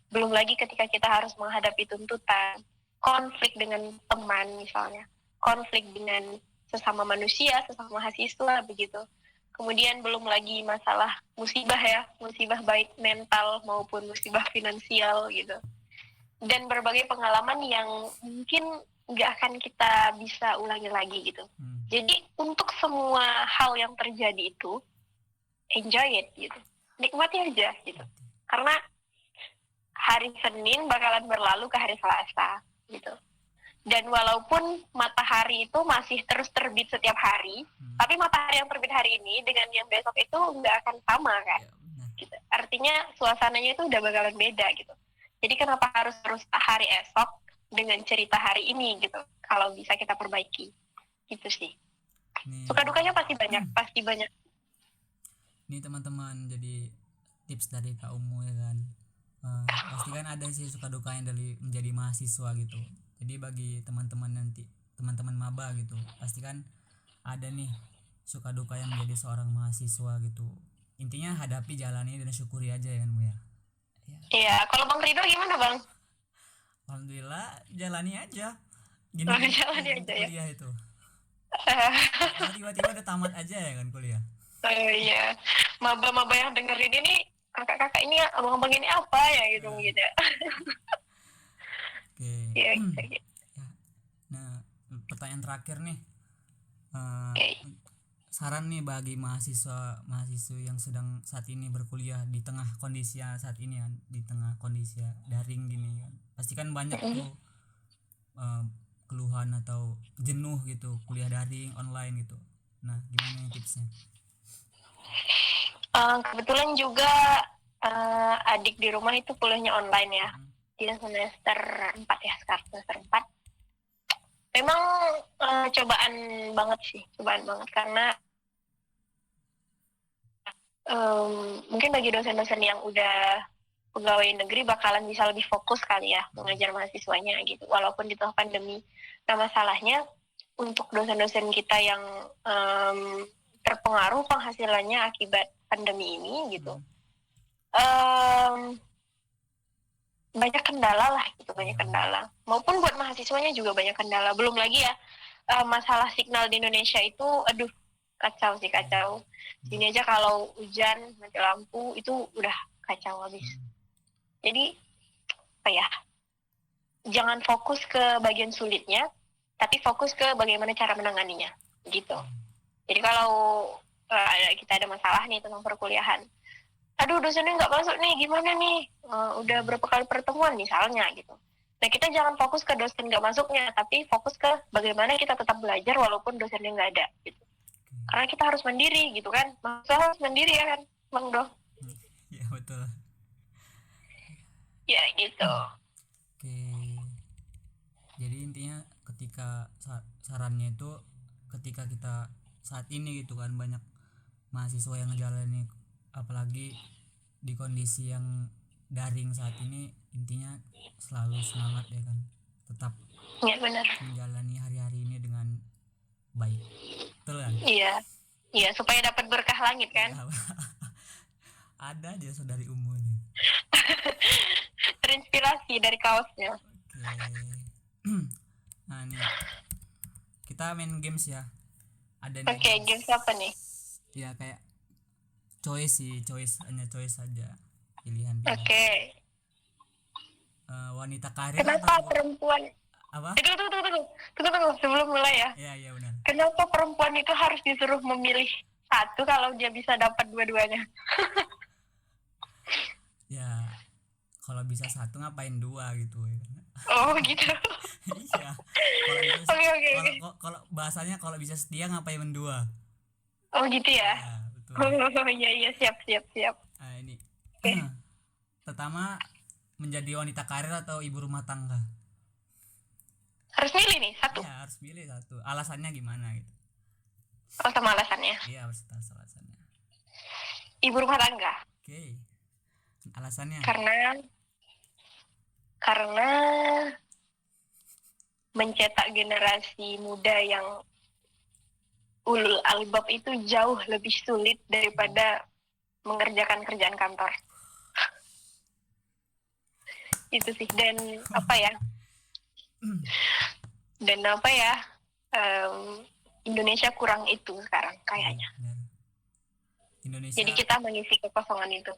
Belum lagi ketika kita harus menghadapi tuntutan, konflik dengan teman misalnya, konflik dengan sesama manusia, sesama mahasiswa begitu. Kemudian belum lagi masalah musibah ya, musibah baik mental maupun musibah finansial gitu. Dan berbagai pengalaman yang mungkin nggak akan kita bisa ulangi lagi gitu. Jadi untuk semua hal yang terjadi itu, enjoy it gitu. Nikmati aja gitu. Karena hari Senin bakalan berlalu ke hari Selasa gitu. Dan walaupun matahari itu masih terus terbit setiap hari, tapi matahari yang terbit hari ini dengan yang besok itu nggak akan sama kan. Gitu. Artinya suasananya itu udah bakalan beda gitu. Jadi kenapa harus terus hari esok dengan cerita hari ini gitu? Kalau bisa kita perbaiki, gitu sih. Suka dukanya pasti banyak, pasti banyak. Nih teman-teman, jadi tips dari Kak Umu ya kan. Pasti kan ada sih suka dukanya dari menjadi mahasiswa gitu. Jadi bagi teman-teman nanti, teman-teman maba gitu, pasti kan ada nih suka duka yang menjadi seorang mahasiswa gitu. Intinya hadapi, jalani dan syukuri aja ya kan Bu ya. Iya, kalau Bang Rido gimana Bang? Alhamdulillah jalani aja. Gini Jalani aja ya. kuliah itu. Tiba-tiba udah tamat aja ya kan kuliah. Iya, maba-maba yang dengerin ini, kakak-kakak ini, abang-abang ini apa ya gitu gitu. Oke. Iya, Nah, pertanyaan terakhir nih. Oke. saran nih bagi mahasiswa yang sedang saat ini berkuliah di tengah kondisi saat ini kan, di tengah kondisi daring gini kan. Pasti kan banyak tuh eh, keluhan atau jenuh gitu kuliah daring online gitu. Nah, gimana nih tipsnya? Kebetulan juga adik di rumah itu kuliahnya online ya. Mm, Dia semester 4 ya, sekarang semester 4. Memang cobaan banget sih, cobaan banget karena mungkin bagi dosen-dosen yang udah pegawai negeri bakalan bisa lebih fokus kali ya mengajar mahasiswanya gitu, walaupun di tengah pandemi. Nah, masalahnya untuk dosen-dosen kita yang terpengaruh penghasilannya akibat pandemi ini gitu, mm, banyak kendala lah gitu, banyak iya, kendala. Maupun buat mahasiswanya juga banyak kendala. Belum lagi ya masalah signal di Indonesia itu, aduh, kacau sih, kacau. mm, Sini aja kalau hujan mati lampu itu udah kacau habis. mm, Jadi apa ya? Jangan fokus ke bagian sulitnya, tapi fokus ke bagaimana cara menanganinya, gitu. Jadi kalau kita ada masalah nih tentang perkuliahan, aduh dosennya nggak masuk nih, gimana nih? Udah berapa kali pertemuan misalnya gitu. Nah, kita jangan fokus ke dosen nggak masuknya, tapi fokus ke bagaimana kita tetap belajar walaupun dosennya nggak ada gitu. Karena kita harus mandiri gitu kan. Mahasiswa harus mandiri ya kan, Bang Do? iya betul. Ya gitu. Oke, jadi intinya ketika sarannya itu ketika kita saat ini gitu kan banyak mahasiswa yang ngejalanin apalagi di kondisi yang daring saat ini, intinya selalu semangat ya kan, tetap Ya benar. menjalani hari-hari ini dengan baik, betul kan? Iya. Iya, supaya dapat berkah langit kan. Ya, ada aja saudari umurnya. Terinspirasi dari kaosnya. Oke. Nah nih kita main games ya, ada nih Oke, games games apa nih? ya kayak choice sih, choice hanya choice saja, pilihan-pilihan. Oke. Wanita karir Kenapa atau perempuan... apa? Tunggu, sebelum mulai ya. Iya benar. Kenapa perempuan itu harus disuruh memilih satu kalau dia bisa dapat dua-duanya? Ya kalau bisa satu ngapain dua gitu ya kan? Oh gitu. Iya, kalau bisa Oke. kalau bahasanya kalau bisa setia ngapain mendua. Oh gitu ya. Ya betul. Oh iya, siap. Nah ini Oke. pertama, menjadi wanita karir atau ibu rumah tangga. Harus milih nih satu. Iya harus pilih satu, alasannya gimana gitu. Oh, sama alasannya. Iya harus tahu alasannya. Ibu rumah tangga. Oke, alasannya. Karena mencetak generasi muda yang ulul albab itu jauh lebih sulit daripada mengerjakan kerjaan kantor. Itu sih. Dan apa ya? Indonesia kurang itu sekarang kayaknya. Benar. Indonesia Jadi kita mengisi kekosongan itu.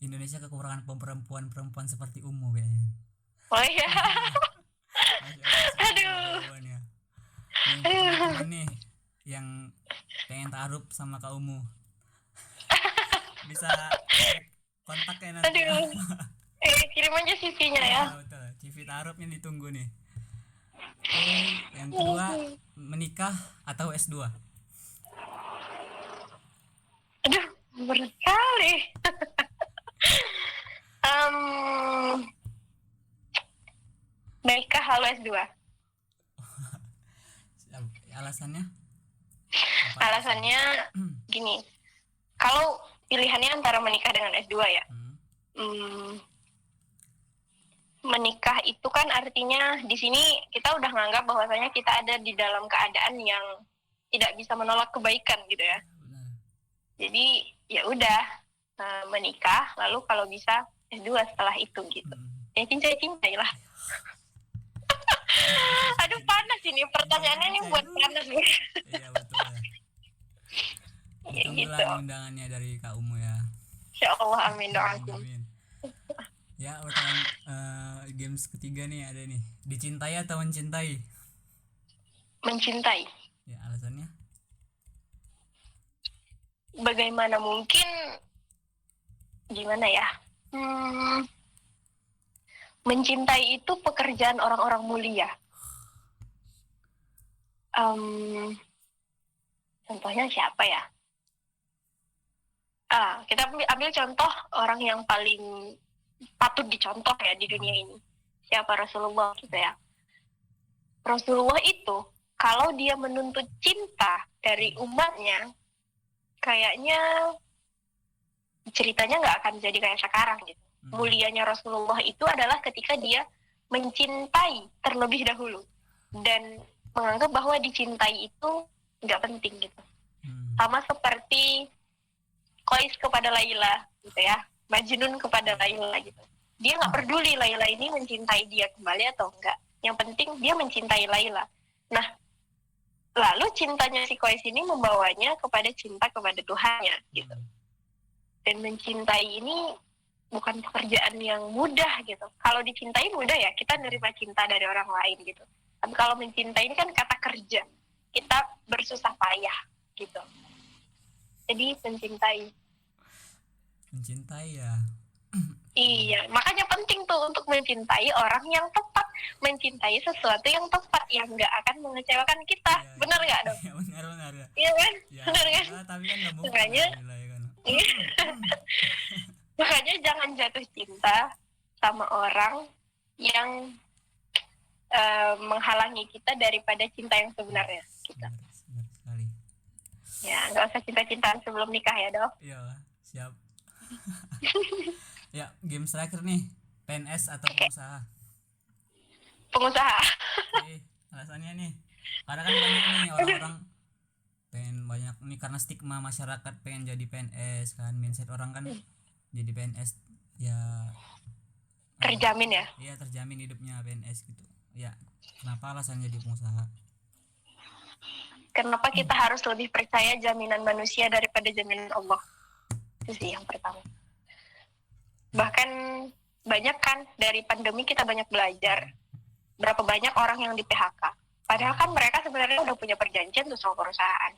Indonesia kekurangan perempuan seperti Umu kayaknya. Oh iya. Aduh. Nih teman-teman nih yang pengen taruh sama Kak Umu bisa kontaknya nanti. Aduh. Kirim aja CV-nya ya. Betul. CV taruhnya ditunggu nih. Oke, yang kedua, menikah atau S2? Aduh, berat sekali. Menikah lalu S2. Alasannya? Alasannya gini, kalau pilihannya antara menikah dengan S2 ya, menikah itu kan artinya di sini kita udah nganggap bahwasanya kita ada di dalam keadaan yang tidak bisa menolak kebaikan gitu ya. Benar. Jadi ya udah menikah, lalu kalau bisa S2 setelah itu gitu. Ya cincai lah. Aduh panas ini pertanyaannya ini buat panas nih. Iya betul. Ya, Ditunggulah gitu. undangannya dari Kak Umu ya. Insya Allah, amin doaku. Amin. Ya pertanyaan games ketiga nih ada nih, dicintai atau mencintai? Mencintai. Ya alasannya? bagaimana mungkin, gimana ya, mencintai itu pekerjaan orang-orang mulia. Contohnya siapa ya? Kita ambil contoh orang yang paling patut dicontoh ya di dunia ini. Siapa? Rasulullah gitu ya. Rasulullah itu kalau dia menuntut cinta dari umatnya, kayaknya ceritanya nggak akan jadi kayak sekarang gitu. Mulianya Rasulullah itu adalah ketika dia mencintai terlebih dahulu dan menganggap bahwa dicintai itu nggak penting gitu. Sama seperti Qais kepada Laila gitu ya, Majnun kepada Laila gitu. Dia nggak peduli Laila ini mencintai dia kembali atau enggak. Yang penting dia mencintai Laila. Nah, lalu cintanya si Qais ini membawanya kepada cinta kepada Tuhannya gitu. Dan mencintai ini bukan pekerjaan yang mudah gitu. Kalau dicintai mudah ya, kita nerima cinta dari orang lain gitu. Tapi kalau mencintai ini kan kata kerja. Kita bersusah payah gitu. Jadi mencintai ya. Iya, makanya penting tuh untuk mencintai orang yang tepat, mencintai sesuatu yang tepat yang nggak akan mengecewakan kita. Ya, benar nggak dong? Ya, benar ya. Iya kan? Ya, benar kan? Tapi kan nggak mungkin. Makanya, kan. makanya jangan jatuh cinta sama orang yang menghalangi kita daripada cinta yang sebenarnya kita. Benar sekali. Ya, nggak usah cinta-cintaan sebelum nikah ya dok. Iya, siap. Ya, game terakhir nih, PNS atau pengusaha? Pengusaha. Alasannya nih, karena kan banyak nih orang-orang pengen banyak nih karena stigma masyarakat pengen jadi PNS kan, mindset orang kan jadi PNS ya terjamin ya? Iya, terjamin hidupnya PNS gitu. Ya, kenapa alasannya jadi pengusaha? Kenapa kita harus lebih percaya jaminan manusia daripada jaminan Allah? Itu sih yang pertama. Bahkan banyak kan dari pandemi kita banyak belajar berapa banyak orang yang di PHK. Padahal kan mereka sebenarnya udah punya perjanjian tuh sama perusahaan.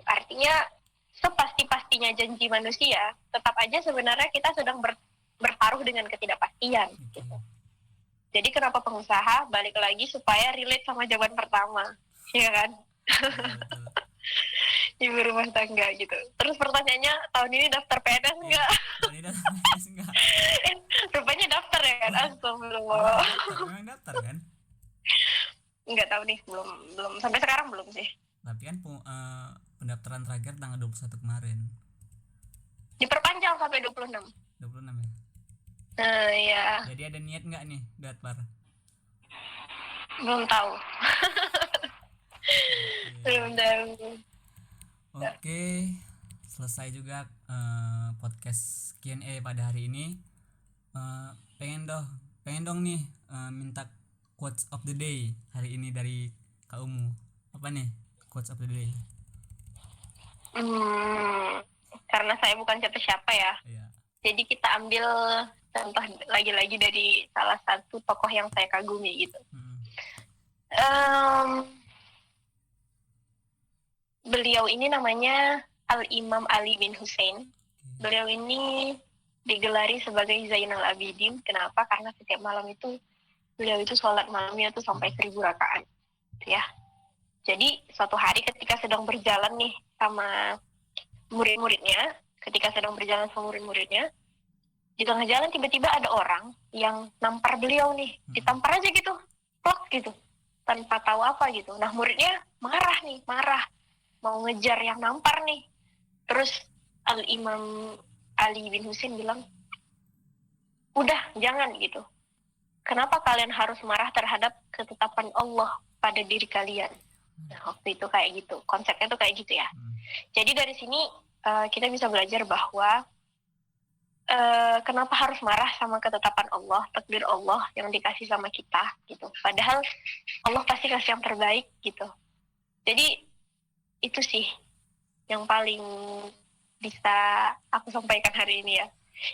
Artinya sepasti-pastinya janji manusia, tetap aja sebenarnya kita sedang bertaruh dengan ketidakpastian gitu. Jadi kenapa pengusaha? Balik lagi supaya relate sama jawaban pertama, ya kan? Ibu rumah tangga gitu. Terus pertanyaannya, tahun ini daftar PNS enggak? Tahun ini daftar PNS enggak? Rupanya daftar ya kan? Astagfirullah. Memang daftar kan? Enggak tahu nih, belum sampai sekarang belum sih. Tapi kan pendaftaran terakhir tanggal 21 kemarin. Diperpanjang sampai 26. 26 ya? Iya. Jadi ada niat enggak nih daftar? Belum tahu. Belum tahu. Oke, selesai juga podcast Q&A pada hari ini. Pengen dong nih minta quotes of the day hari ini dari Kak Umu. Apa nih quotes of the day? Karena saya bukan siapa-siapa ya. Iya. Jadi kita ambil contoh lagi-lagi dari salah satu tokoh yang saya kagumi gitu. Beliau ini namanya Al-Imam Ali bin Hussein. Beliau ini digelari sebagai Zainal Abidin. Kenapa? Karena setiap malam itu beliau itu sholat malamnya tuh sampai 1000 rakaat, ya. Jadi suatu hari ketika sedang berjalan nih sama murid-muridnya, di tengah jalan tiba-tiba ada orang yang nampar beliau nih, ditampar aja gitu, plok gitu, tanpa tahu apa gitu. Nah muridnya marah, mau ngejar yang nampar nih. Terus Al-Imam Ali bin Hussein bilang, udah jangan gitu. Kenapa kalian harus marah terhadap ketetapan Allah pada diri kalian? Nah, waktu itu kayak gitu, konsepnya tuh kayak gitu ya. Jadi dari sini kita bisa belajar bahwa kenapa harus marah sama ketetapan Allah, takdir Allah yang dikasih sama kita gitu. Padahal Allah pasti kasih yang terbaik gitu. Jadi itu sih yang paling bisa aku sampaikan hari ini ya.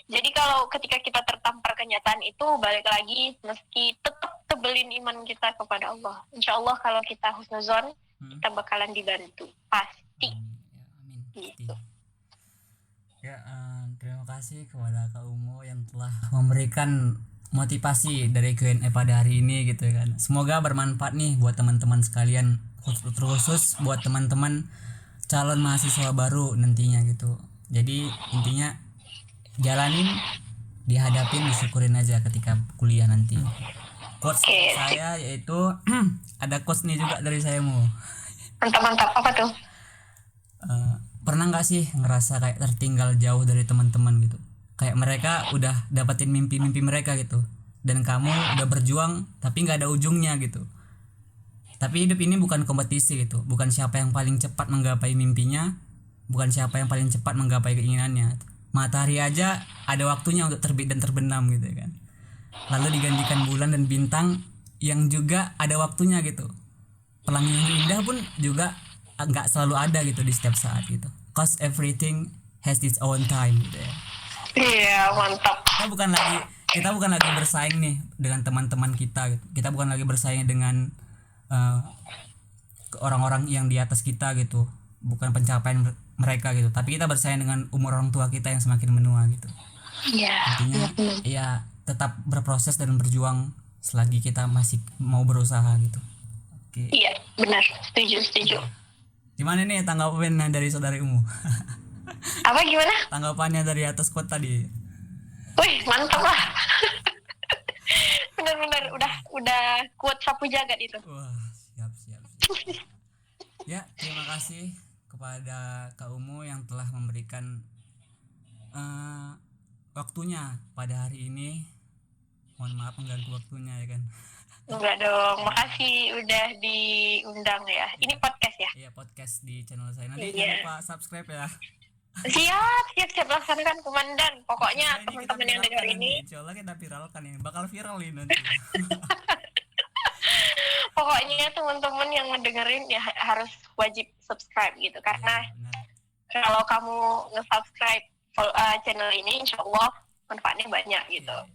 Jadi kalau ketika kita tertampar kenyataan itu, balik lagi, meski tetap tebelin iman kita kepada Allah. Insya Allah kalau kita husnuzon, kita bakalan dibantu. Pasti. Amin. Gitu. Ya, terima kasih kepada Kak Umo yang telah memberikan motivasi dari Q&A pada hari ini gitu kan. Semoga bermanfaat nih buat teman-teman sekalian, terkhusus buat teman-teman calon mahasiswa baru nantinya gitu. Jadi intinya jalanin, dihadapin, disyukurin aja ketika kuliah nanti. Quotes Oke, dari sip. saya yaitu ada quotes nih juga dari saya Mo. Mantap, mantap. Apa tuh? Eh, pernah nggak sih ngerasa kayak tertinggal jauh dari teman-teman gitu, kayak mereka udah dapetin mimpi-mimpi mereka gitu dan kamu udah berjuang tapi nggak ada ujungnya gitu. Tapi hidup ini bukan kompetisi gitu, bukan siapa yang paling cepat menggapai mimpinya, bukan siapa yang paling cepat menggapai keinginannya. Matahari aja ada waktunya untuk terbit dan terbenam gitu kan, lalu digantikan bulan dan bintang yang juga ada waktunya gitu. Pelangi yang indah pun juga nggak selalu ada gitu di setiap saat gitu, cause everything has its own time gitu ya. Iya, mantap. Kita bukan lagi bersaing nih dengan teman-teman kita gitu. Kita bukan lagi bersaing dengan eh, orang-orang yang di atas kita gitu, bukan pencapaian mereka gitu, tapi kita bersaing dengan umur orang tua kita yang semakin menua gitu. Iya, Intinya benar-benar. ya tetap berproses dan berjuang selagi kita masih mau berusaha gitu. Oke. Iya, benar. Setuju, setuju. Gimana nih tanggapan dari saudarimu? Apa gimana? Tanggapannya dari atas quote tadi. Wih, mantap lah. Benar-benar udah kuat sapu jagat itu. Wah, siap siap siap. Ya, terima kasih kepada Kak Umu yang telah memberikan eh, waktunya pada hari ini. Mohon maaf mengganggu waktunya ya kan. Enggak dong, makasih udah diundang ya. Ini Ya, podcast ya? ya podcast di channel saya. Nanti jangan Iya. lupa subscribe ya. Siap, siap, siap laksanakan komandan. Insya Pokoknya Allah ini kita teman-teman yang dengar viralkan nanti. ini, Insya Allah kita viralkan ini. Bakal viral ini nanti. pokoknya teman-teman yang mendengarin ya harus wajib subscribe gitu. Ya, Karena benar. kalau kamu nge-subscribe channel ini, insya Allah manfaatnya banyak gitu. Ya.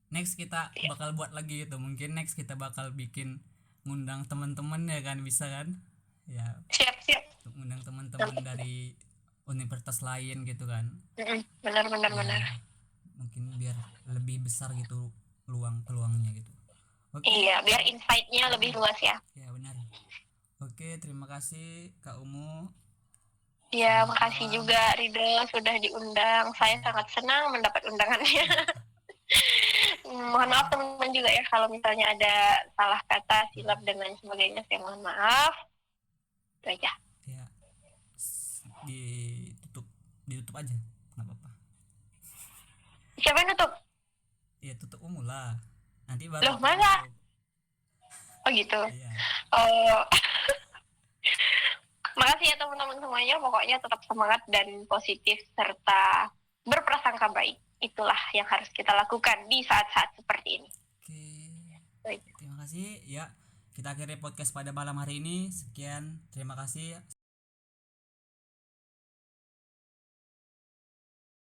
Next kita bakal buat lagi itu. Mungkin next kita bakal bikin ngundang teman-teman ya kan, bisa kan? Ya, Siap, siap. ngundang teman-teman dari universitas lain gitu kan. Benar, benar, Ya, benar. mungkin biar lebih besar gitu peluangnya gitu. Oke. Iya, biar insight-nya lebih luas ya. Ya, benar. Oke, terima kasih Kak Umu. Ya, Selamat makasih malam. juga Ridho sudah diundang. Saya sangat senang mendapat undangannya. Mohon maaf teman-teman juga ya kalau misalnya ada salah kata, silap dan lain sebagainya. Saya mohon maaf. Itu aja. Ya, ditutup ditutup aja, nggak apa-apa. Siapa yang nutup? Ya tutup Umu lah. Nanti baru Loh, aku masa? tutup. Oh gitu. Iya. Oh, makasih ya teman-teman semuanya. Pokoknya tetap semangat dan positif serta berprasangka baik. Itulah yang harus kita lakukan di saat-saat seperti ini. Oke. Baik. Terima kasih. Ya, kita akhiri podcast pada malam hari ini. Sekian. Terima kasih.